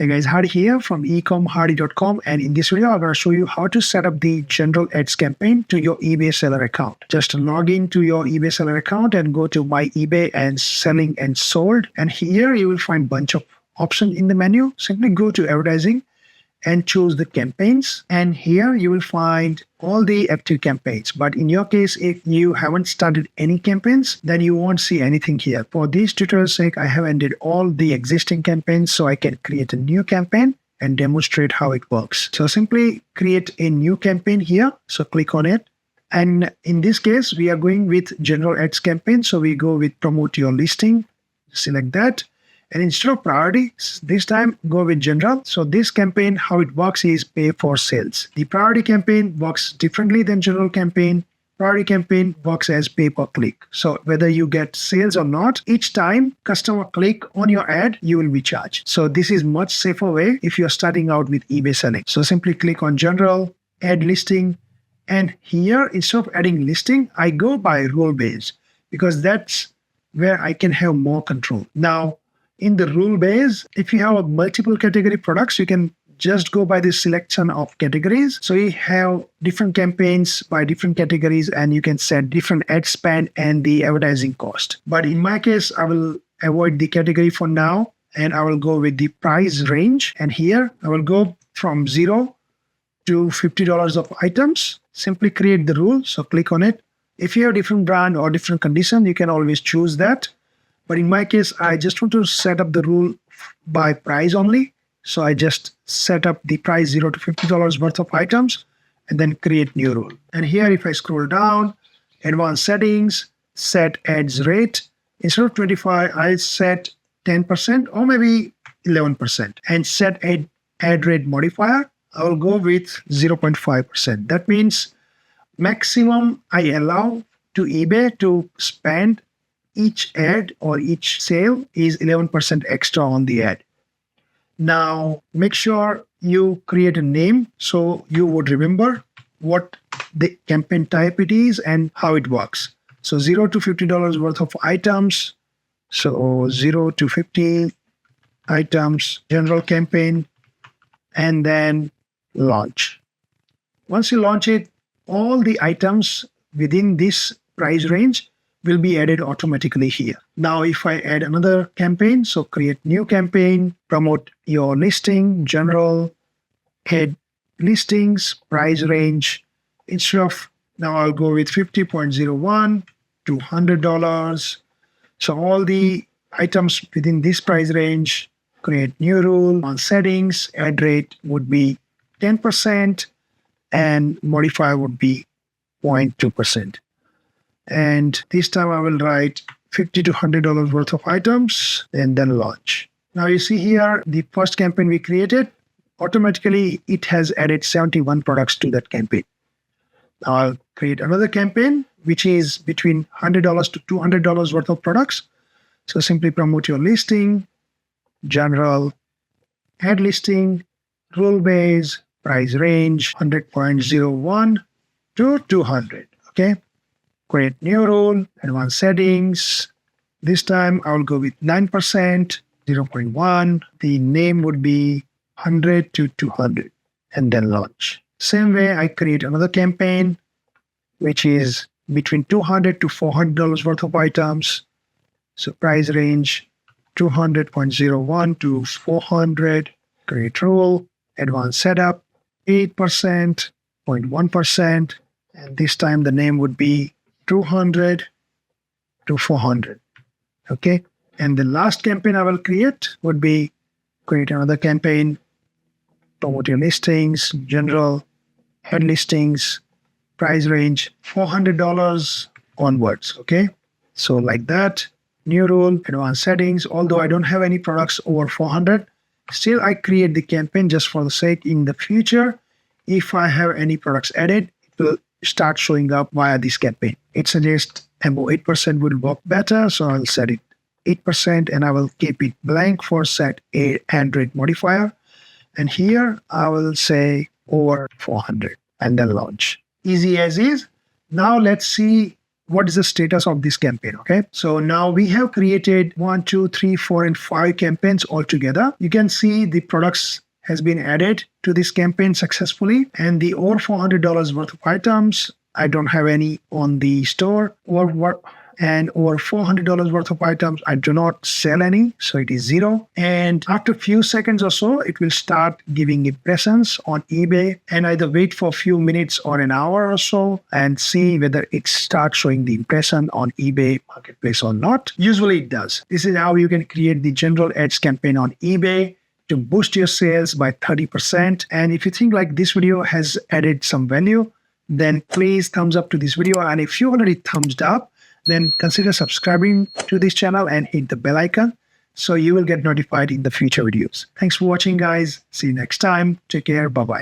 Hey guys, Hardy here from eComHardy.com, and in this video I'm going to show you how to set up the general ads campaign to your eBay seller account. Just log into your eBay seller account and go to My eBay and Selling and Sold, and here you will find a bunch of options in the menu. Simply go to Advertising and choose the campaigns, and here you will find all the active campaigns. But in your case, if you haven't started any campaigns, then you won't see anything here. For this tutorial's sake, I have ended all the existing campaigns so I can create a new campaign and demonstrate how it works. So simply create a new campaign here. So click on it. And in this case, we are going with general ads campaign. So we go with promote your listing, select that. And instead of priority, this time go with general. So this campaign, how it works is pay for sales. The priority campaign works differently than general campaign. Priority campaign works as pay per click. So whether you get sales or not, each time customer click on your ad, you will be charged. So this is much safer way if you're starting out with eBay selling. So simply click on general, add listing. And here, instead of adding listing, I go by rule base because that's where I can have more control. Now, in the rule base, if you have multiple category products, you can just go by the selection of categories. So you have different campaigns by different categories, and you can set different ad spend and the advertising cost. But in my case, I will avoid the category for now, and I will go with the price range. And here I will go from $0 to $50 of items. Simply create the rule. So click on it. If you have different brand or different condition, you can always choose that. But in my case, I just want to set up the rule by price only. So I just set up the price $0 to $50 worth of items and then create new rule. And here, if I scroll down, advanced settings, set ads rate. Instead of 25, I'll set 10% or maybe 11%. And set ad rate modifier, I will go with 0.5%. That means maximum I allow to eBay to spend each ad or each sale is 11% extra on the ad. Now, make sure you create a name so you would remember what the campaign type it is and how it works. So $0 to $50 worth of items. So $0 to 50 items, general campaign, and then launch. Once you launch it, all the items within this price range will be added automatically here. Now, if I add another campaign, so create new campaign, promote your listing, general, add listings, price range. Instead of, now I'll go with 50.01 to $100. So all the items within this price range, create new rule. On settings, ad rate would be 10% and modifier would be 0.2%. And this time I will write $50 to $100 worth of items and then launch. Now you see here, the first campaign we created, automatically it has added 71 products to that campaign. Now I'll create another campaign, which is between $100 to $200 worth of products. So simply promote your listing, general, add listing, rule base, price range, 100.01 to 200. Okay. Create new rule, advanced settings. This time I will go with 9%, 0.1. The name would be 100 to 200 and then launch. Same way, I create another campaign, which is between $200 to $400 worth of items. So price range 200.01 to 400. Create rule, advanced setup, 8%, 0.1%. And this time the name would be 200 to 400. Okay. And the last campaign I will create would be create another campaign, promote your listings, general, head listings, price range $400 onwards. Okay. So like that, new rule, advanced settings. Although I don't have any products over 400, still I create the campaign just for the sake in the future. If I have any products added, it will start showing up via this campaign. It suggests above 8% will work better, so I'll set it 8% and I will keep it blank for set a ad rate modifier. And here I will say over 400 and then launch. Easy as is. Now let's see what is the status of this campaign. Okay, so now we have created 1, 2, 3, 4, and 5 campaigns altogether. You can see the products has been added to this campaign successfully, and the over $400 worth of items, I don't have any on the store, or what, and over $400 worth of items, I do not sell any, so it is 0. And after a few seconds or so, it will start giving impressions on eBay, and either wait for a few minutes or an hour or so and see whether it starts showing the impression on eBay marketplace or not. Usually it does. This is how you can create the general ads campaign on eBay to boost your sales by 30%. And if you think like this video has added some value, then please thumbs up to this video. And if you already thumbs up, then consider subscribing to this channel and hit the bell icon so you will get notified in the future videos. Thanks for watching, guys. See you next time. Take care. Bye-bye.